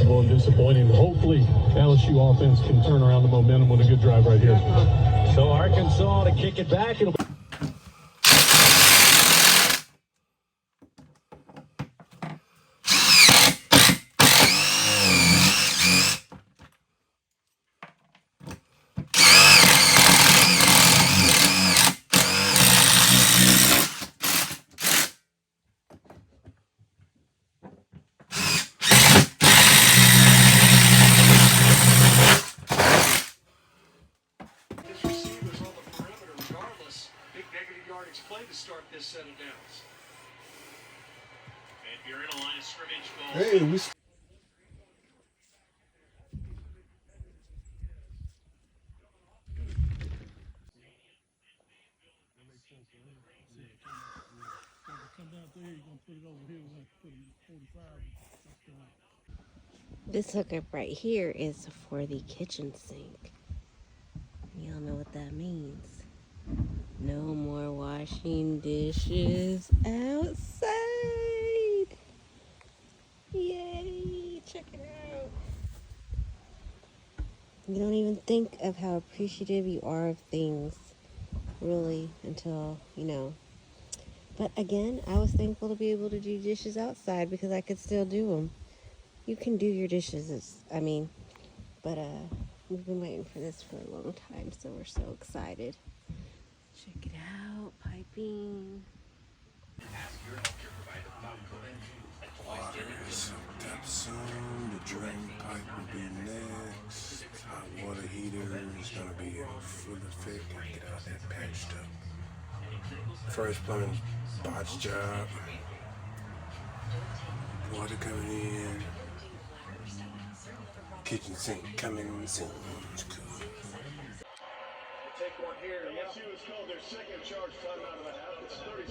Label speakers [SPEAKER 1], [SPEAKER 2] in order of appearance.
[SPEAKER 1] predictable and disappointing. Hopefully, LSU offense can turn around the momentum with a good drive right here.
[SPEAKER 2] So Arkansas to kick it back. It'll be
[SPEAKER 3] receivers on the perimeter regardless. Big negative yardage play to start this set of downs.
[SPEAKER 4] And if you're in a line of scrimmage goal.
[SPEAKER 5] Hey, we.
[SPEAKER 6] This hookup right here is for the kitchen sink. Y'all know what that means. No more washing dishes outside. Yay! Check it out. You don't even think of how appreciative you are of things, really, until, you know. But again, I was thankful to be able to do dishes outside because I could still do them. You can do your dishes, but we've been waiting for this for a long time, so we're so excited. Check it out, piping.
[SPEAKER 5] Water is soaked up soon. The drain pipe will be next. Hot water heater is gonna be in full effect. Gotta get all that patched up. First plumbing botch job. Water coming in. Kitchen sink coming soon. It's cool.
[SPEAKER 3] Take one here. LSU has called their second charge timeout of the half. It's 30